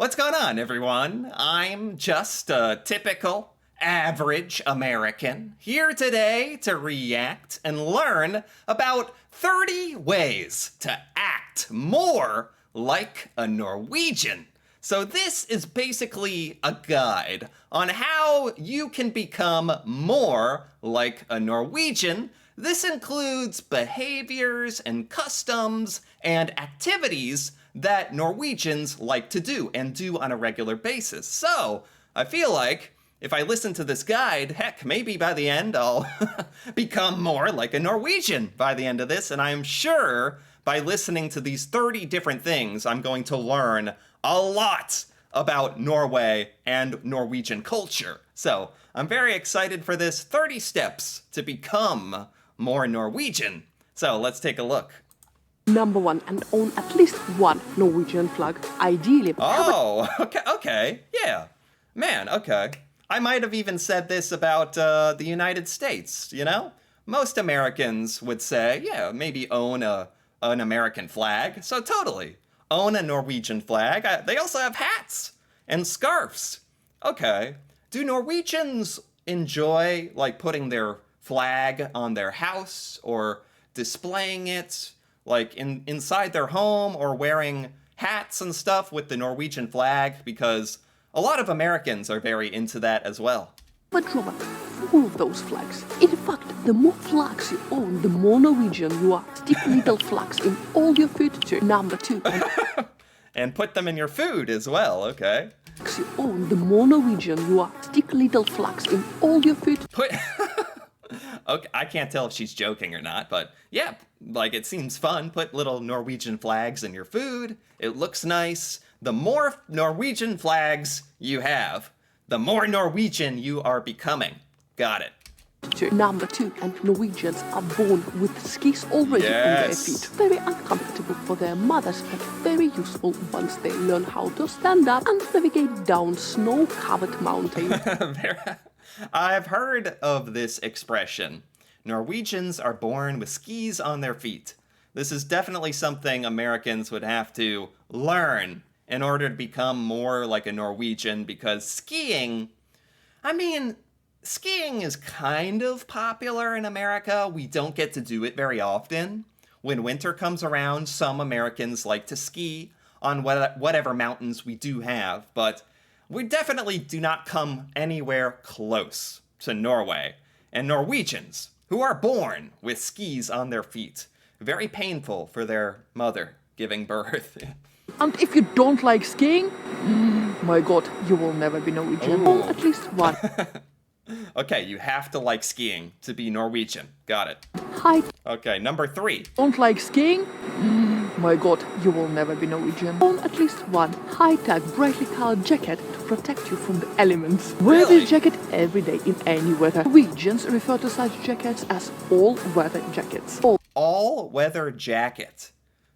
What's going on, everyone? I'm just a typical, average American here today to react and learn about 30 ways to act more like a Norwegian. So this is basically a guide on how you can become more like a Norwegian. This includes behaviors and customs and activities that Norwegians like to do and do on a regular basis. So I feel like if I listen to this guide, heck, maybe by the end I'll become more like a Norwegian by the end of this. And I'm sure by listening to these 30 different things, I'm going to learn a lot about Norway and Norwegian culture. So I'm very excited for this 30 steps to become more Norwegian. So let's take a look. Number 1, and own at least one Norwegian flag, ideally. Oh, okay, yeah. Man, okay. I might have even said this about the United States, you know? Most Americans would say, yeah, maybe own an American flag. So totally, own a Norwegian flag. They also have hats and scarves. Okay. Do Norwegians enjoy, like, putting their flag on their house or displaying it? Like inside their home or wearing hats and stuff with the Norwegian flag, because a lot of Americans are very into that as well. But Robert, all of those flags. In fact, the more flags you own, the more Norwegian you are. Stick little flags in all your food too. Number 2. And put them in your food as well, okay. You own, the more Norwegian you are. Stick little flags in all your food. Okay, I can't tell if she's joking or not, but yeah, like it seems fun. Put little Norwegian flags in your food. It looks nice. The more Norwegian flags you have, the more Norwegian you are becoming. Got it. Number 2, and Norwegians are born with skis already on their feet. Very uncomfortable for their mothers, but very useful once they learn how to stand up and navigate down snow-covered mountains. I've heard of this expression. Norwegians are born with skis on their feet. This is definitely something Americans would have to learn in order to become more like a Norwegian, because skiing is kind of popular in America. We don't get to do it very often. When winter comes around, some Americans like to ski on whatever mountains we do have, but we definitely do not come anywhere close to Norway. And Norwegians, who are born with skis on their feet, very painful for their mother giving birth. And if you don't like skiing, my God, you will never be Norwegian. Or at least one. Okay, you have to like skiing to be Norwegian. Got it. Hi. Okay, number 3. Don't like skiing? My God, you will never be Norwegian. Own at least one high-tech, brightly colored jacket to protect you from the elements. Wear this jacket every day in any weather. Norwegians refer to such jackets as all-weather jackets. All-weather jacket.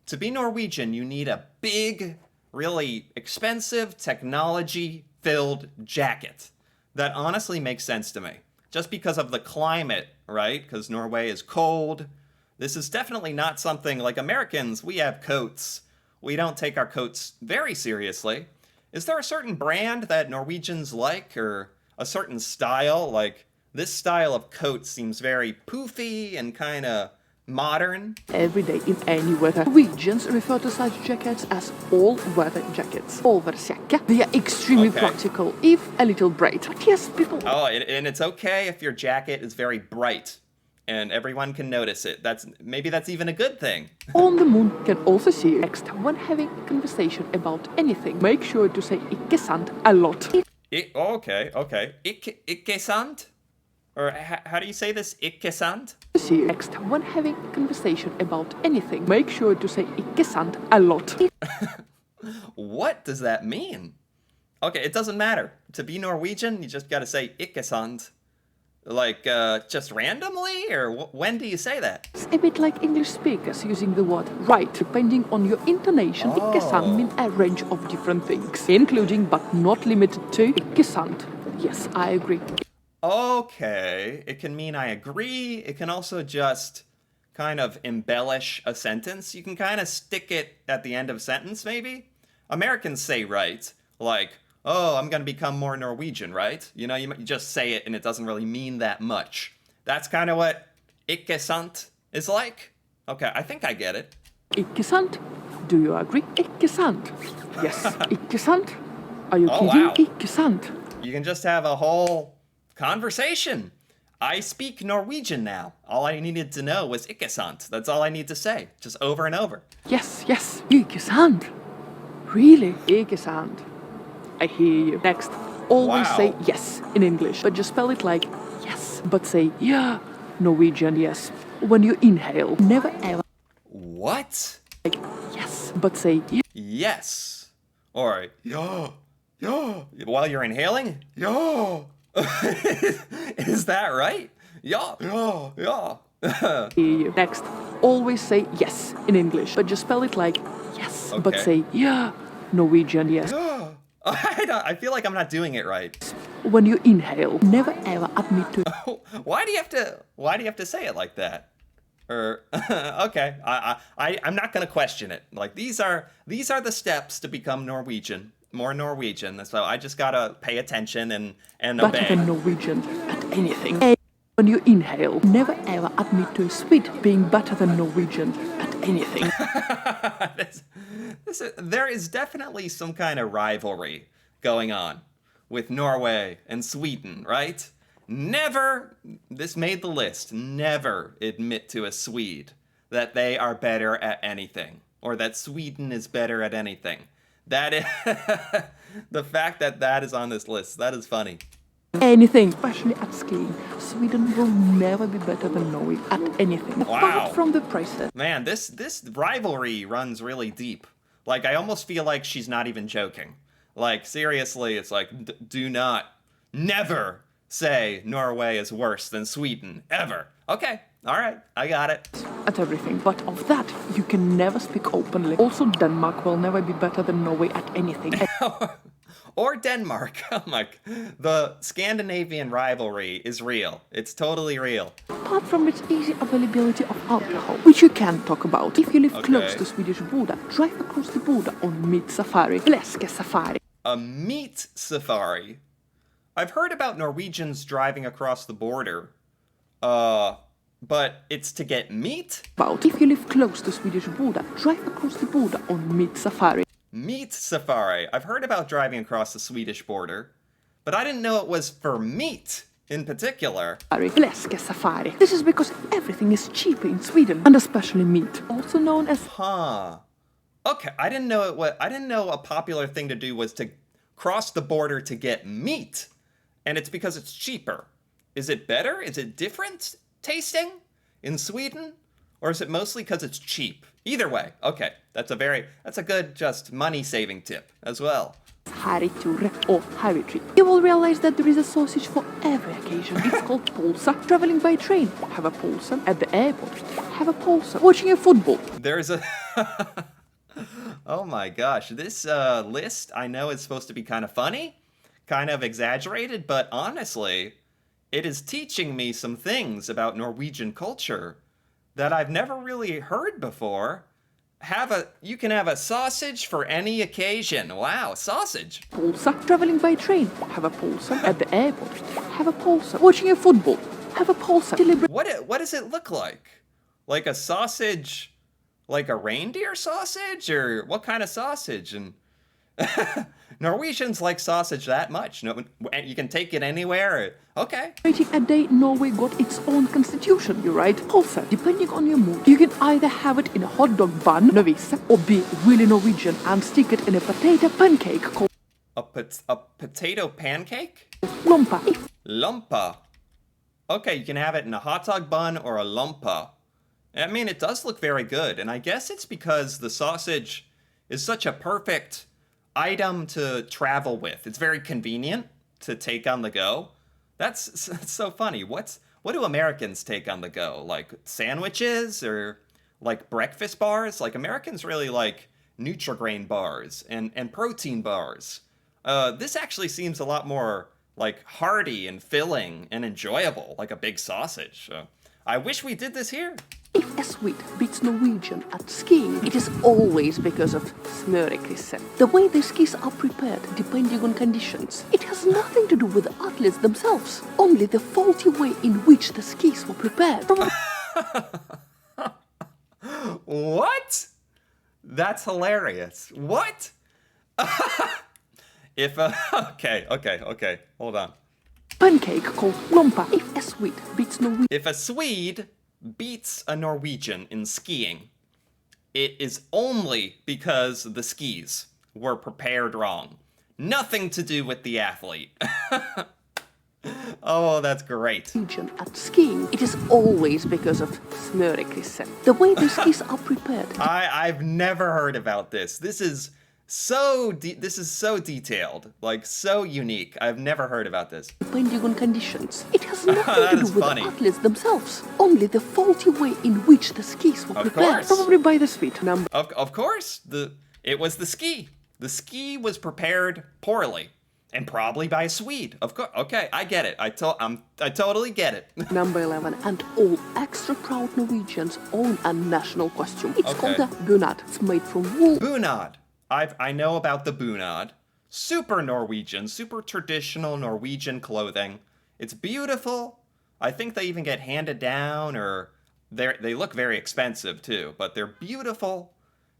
To be Norwegian, you need a big, really expensive, technology-filled jacket. That honestly makes sense to me. Just because of the climate, right? Because Norway is cold. This is definitely not something like Americans. We have coats. We don't take our coats very seriously. Is there a certain brand that Norwegians like, or a certain style? Like, this style of coat seems very poofy and kind of modern. Every day in any weather. Norwegians refer to such jackets as all-weather jackets. Overjakke. They are extremely practical, if a little bright. But yes, people... Oh, and it's okay if your jacket is very bright and everyone can notice it. Maybe that's even a good thing. On the moon can also see you. Next, when having a conversation about anything, make sure to say ikke sant a lot. Okay. Ikke sant? Or how do you say this? Ikke sant? See you. Next, when having a conversation about anything, make sure to say ikke sant a lot. What does that mean? Okay, it doesn't matter. To be Norwegian, you just gotta say ikke sant. Like, just randomly? Or when do you say that? It's a bit like English speakers using the word right. Depending on your intonation, ikke sant means a range of different things, including but not limited to ikke sant. Yes, I agree. Okay, it can mean I agree. It can also just kind of embellish a sentence. You can kind of stick it at the end of a sentence, maybe. Americans say right Like, oh, I'm gonna become more Norwegian, right? You know, you just say it and it doesn't really mean that much. That's kind of what ikke sant is like. Okay, I think I get it. Ikke sant? Do you agree? Ikke sant? Yes, ikke sant? Are you Oh, kidding? wow. Ikke sant? You can just have a whole conversation. I speak Norwegian now. All I needed to know was ikke sant. That's all I need to say, just over and over. Yes, yes, ikke sant? Really? Ikke sant? I hear you. Next, always Wow. say yes in English, but just spell it like yes, but say yeah. Norwegian, yes. When you inhale, never ever What? like yes, but say yeah. Yes. Or yeah, yeah. While you're inhaling? Yeah. Is that right? Yeah, yeah, yeah. Hear you. Next, always say yes in English, but just spell it like yes, but Okay. say yeah. Norwegian, yes. I feel like I'm not doing it right. When you inhale, never ever admit to Why do you have to say it like that? Or okay, I'm not gonna question it. Like these are the steps to become Norwegian, more Norwegian. So I just gotta pay attention and better obey. than Norwegian at anything. And when you inhale, never ever admit to a Swede being better than Norwegian at anything. There is definitely some kind of rivalry going on with Norway and Sweden, right? Never, this made the list, never admit to a Swede that they are better at anything or that Sweden is better at anything. That is, the fact that that is on this list, that is funny. Anything, especially at skiing. Sweden will never be better than Norway at anything. Wow. Apart from the prices. Man, this rivalry runs really deep. Like, I almost feel like she's not even joking. Like, seriously, it's like, do not, never say Norway is worse than Sweden, ever. Okay, all right, I got it. At everything. But of that, you can never speak openly. Also, Denmark will never be better than Norway at anything. Or Denmark. Oh my, the Scandinavian rivalry is real. It's totally real. Apart from its easy availability of alcohol, which you can talk about. If you live close Okay. to Swedish border, drive across the border on meat safari. Fläske safari. A meat safari. I've heard about Norwegians driving across the border. But it's to get meat? About if you live close to Swedish border, drive across the border on meat safari. Meat safari. I've heard about driving across the Swedish border, but I didn't know it was for meat in particular. Fläske safari. This is because everything is cheaper in Sweden, and especially meat, also known as Huh. Okay, I didn't know a popular thing to do was to cross the border to get meat. And it's because it's cheaper. Is it better? Is it different tasting in Sweden? Or is it mostly because it's cheap? Either way, okay. That's a good just money-saving tip as well. Harrytur or Harry trip. You will realize that there is a sausage for every occasion. It's called pulsa. Traveling by train, have a pulsa. At the airport, have a pulsa. Watching a football. There's a... Oh my gosh, this list I know is supposed to be kind of funny, kind of exaggerated, but honestly, it is teaching me some things about Norwegian culture that I've never really heard before. You can have a sausage for any occasion. Wow, sausage. Pulsa. Traveling by train, have a pulsa. At the airport, have a pulsa. Watching a football, have a pulsa. What does it look like? Like a sausage, like a reindeer sausage, or what kind of sausage? And Norwegians like sausage that much. No, you can take it anywhere. Okay. Waiting a day, Norway got its own constitution, you right? Also, depending on your mood, you can either have it in a hot dog bun, novice, or be really Norwegian and stick it in a potato pancake called A potato pancake? lompa. Lumpa. Okay, you can have it in a hot dog bun or a lumpa. I mean, it does look very good, and I guess it's because the sausage is such a perfect item to travel with. It's very convenient to take on the go. That's so funny. What do Americans take on the go? Like sandwiches or like breakfast bars? Like Americans really like Nutri-Grain bars and protein bars. This actually seems a lot more like hearty and filling and enjoyable, like a big sausage. I wish we did this here. If a Swede beats Norwegian at skiing, it is always because of snörekrisen. The way the skis are prepared depending on conditions. It has nothing to do with the athletes themselves. Only the faulty way in which the skis were prepared. What? That's hilarious. What? If okay, hold on. Pancake called lompa. If a Swede beats Norwegian. If a Swede beats a Norwegian in skiing, it is only because the skis were prepared wrong. Nothing to do with the athlete. Oh, that's great. At skiing, it is always because of snörekrisen. The way the skis are prepared. I've never heard about this. This is so detailed, like so unique. I've never heard about this. Depending on conditions. It has nothing to do with funny. the athletes themselves. Only the faulty way in which the skis were prepared. Course. Probably by the Swede number. Of course, it was the ski. The ski was prepared poorly. And probably by a Swede. Of course. Okay, I get it. I totally get it. Number 11. And all extra proud Norwegians own a national costume. It's called a bunad. It's made from wool. Bunad. I know about the bunad. Super Norwegian, super traditional Norwegian clothing. It's beautiful. I think they even get handed down, or they look very expensive too, but they're beautiful.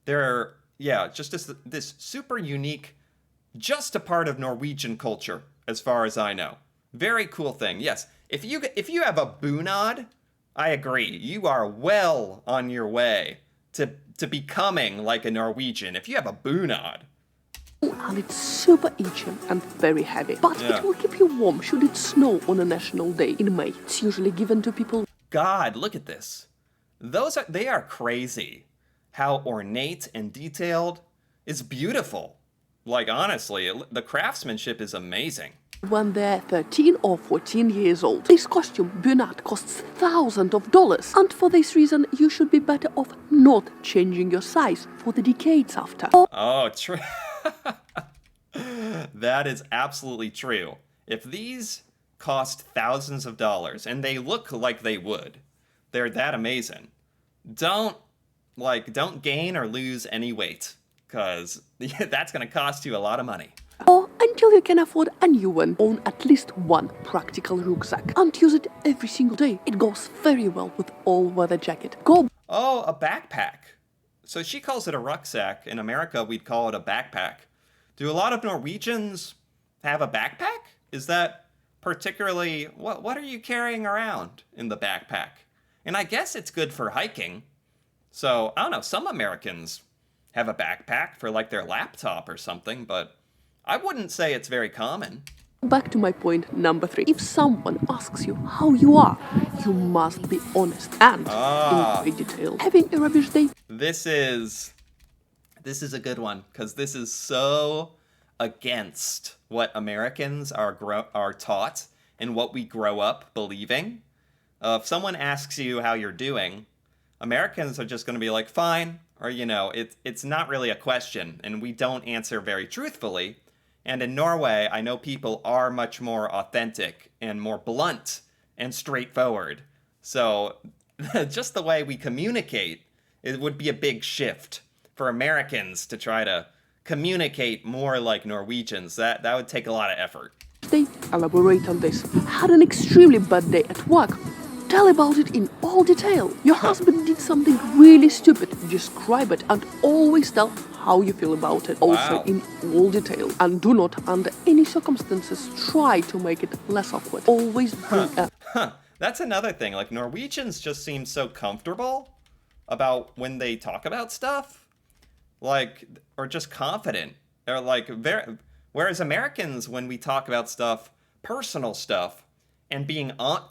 They're just this super unique, just a part of Norwegian culture, as far as I know. Very cool thing. Yes, if you have a bunad, I agree. You are well on your way to becoming like a Norwegian. If you have a bunad. And it's super itchy and very heavy. But it will keep you warm should it snow on a national day in May. It's usually given to people. God, look at this. They are crazy. How ornate and detailed. It's beautiful. Like, honestly, the craftsmanship is amazing. When they're 13 or 14 years old. This costume, bunad, costs thousands of dollars. And for this reason, you should be better off not changing your size for the decades after. Oh, true. That is absolutely true. If these cost thousands of dollars, and they look like they would, they're that amazing, don't gain or lose any weight. Because that's going to cost you a lot of money. Or until you can afford a new one, own at least one practical rucksack and use it every single day. It goes very well with all-weather jacket. Oh, a backpack. So she calls it a rucksack. In America, we'd call it a backpack. Do a lot of Norwegians have a backpack? Is that particularly... What are you carrying around in the backpack? And I guess it's good for hiking. So, I don't know, some Americans have a backpack for like their laptop or something, but I wouldn't say it's very common. Back to my point number 3. If someone asks you how you are, you must be honest and in great detail. Having a rubbish day. This is a good one, because this is so against what Americans are taught and what we grow up believing. If someone asks you how you're doing, Americans are just going to be like, fine. Or, it's not really a question, and we don't answer very truthfully. And in Norway, I know people are much more authentic and more blunt and straightforward. So just the way we communicate, it would be a big shift for Americans to try to communicate more like Norwegians. That would take a lot of effort. They elaborate on this. Had an extremely bad day at work. Tell about it in all detail. Your husband did something really stupid. Describe it and always tell how you feel about it. Also in all detail. And do not, under any circumstances, try to make it less awkward. Always bring That's another thing. Like, Norwegians just seem so comfortable about when they talk about stuff. Like, or just confident. They're like, whereas Americans, when we talk about stuff, personal stuff, and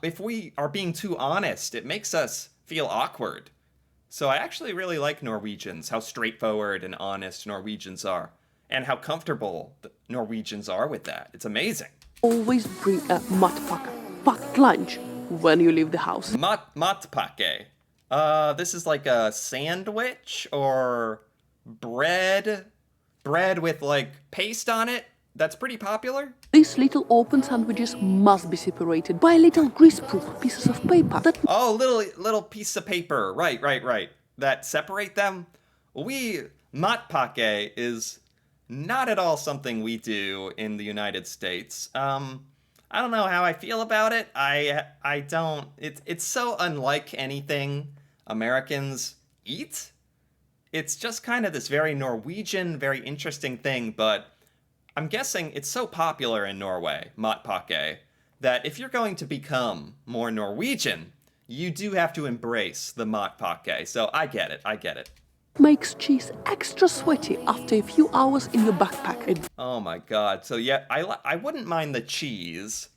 if we are being too honest, it makes us feel awkward. So I actually really like Norwegians, how straightforward and honest Norwegians are, and how comfortable the Norwegians are with that. It's amazing. Always bring a matpakke, packed lunch, when you leave the house. Matpakke. This is like a sandwich or bread with like paste on it. that's pretty popular? These little open sandwiches must be separated by little greaseproof pieces of paper that Oh, little piece of paper. Right. That separate them. Matpake is not at all something we do in the United States. I don't know how I feel about it. I don't. It's so unlike anything Americans eat. It's just kind of this very Norwegian, very interesting thing, but I'm guessing it's so popular in Norway, matpake, that if you're going to become more Norwegian, you do have to embrace the matpake. So I get it. makes cheese extra sweaty after a few hours in your backpack. Oh my god. So yeah, I wouldn't mind the cheese.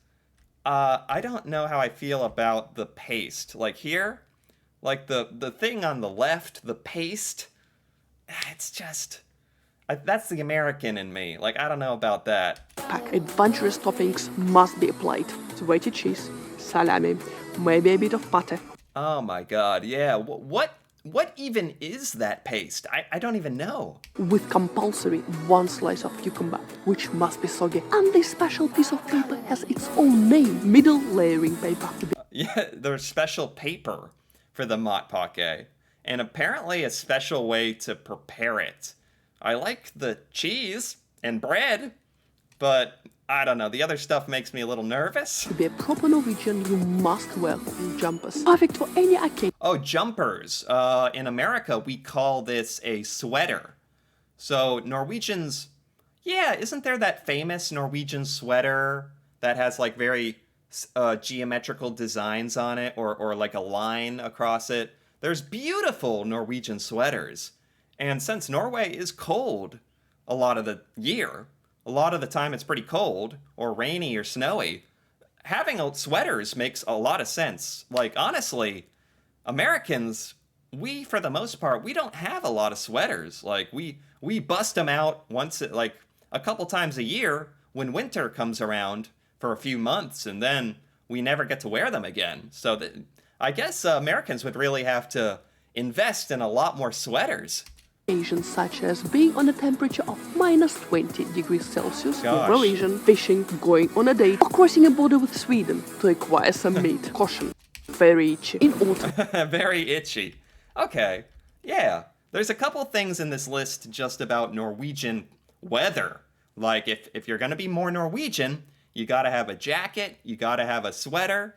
I don't know how I feel about the paste. Like here, like the thing on the left, the paste, it's just that's the American in me. Like I don't know about that. Adventurous toppings must be applied. Sweaty cheese, salami, maybe a bit of butter. Oh my god. Yeah. What even is that paste? I don't even know. With compulsory one slice of cucumber, which must be soggy. And this special piece of paper has its own name, middle layering paper. Yeah, there's special paper for the matpake, and apparently a special way to prepare it. I like the cheese and bread, but I don't know, the other stuff makes me a little nervous. To be a proper Norwegian, you must wear jumpers. Perfect for any occasion. Oh, jumpers. In America, we call this a sweater. So Norwegians, yeah, isn't there that famous Norwegian sweater that has like very geometrical designs on it, or like a line across it? There's beautiful Norwegian sweaters. And since Norway is cold a lot of the year, a lot of the time it's pretty cold or rainy or snowy, having sweaters makes a lot of sense. Like, honestly, Americans, we, for the most part, we don't have a lot of sweaters. Like, we bust them out like a couple times a year when winter comes around for a few months, and then we never get to wear them again. So I guess Americans would really have to invest in a lot more sweaters. Such as being on a temperature of -20 degrees Celsius, Gosh. Norwegian, fishing, going on a date, or crossing a border with Sweden to acquire some meat. Caution, very itchy. In autumn. Very itchy. Okay, yeah. There's a couple things in this list just about Norwegian weather. Like, if you're gonna be more Norwegian, you gotta have a jacket, you gotta have a sweater,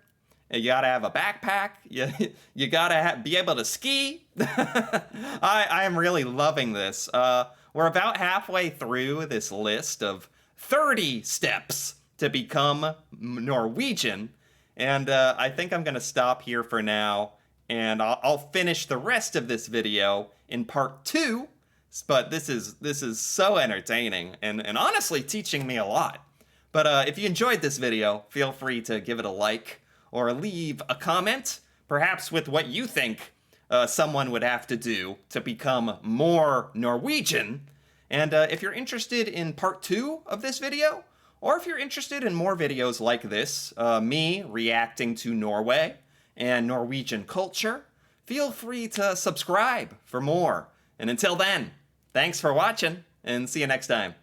you gotta have a backpack. You gotta be able to ski. I am really loving this. We're about halfway through this list of 30 steps to become Norwegian, and I think I'm gonna stop here for now, and I'll finish the rest of this video in part 2. But this is so entertaining and honestly teaching me a lot. But if you enjoyed this video, feel free to give it a like, or leave a comment, perhaps with what you think someone would have to do to become more Norwegian. And if you're interested in part 2 of this video, or if you're interested in more videos like this, me reacting to Norway and Norwegian culture, feel free to subscribe for more. And until then, thanks for watching, and see you next time.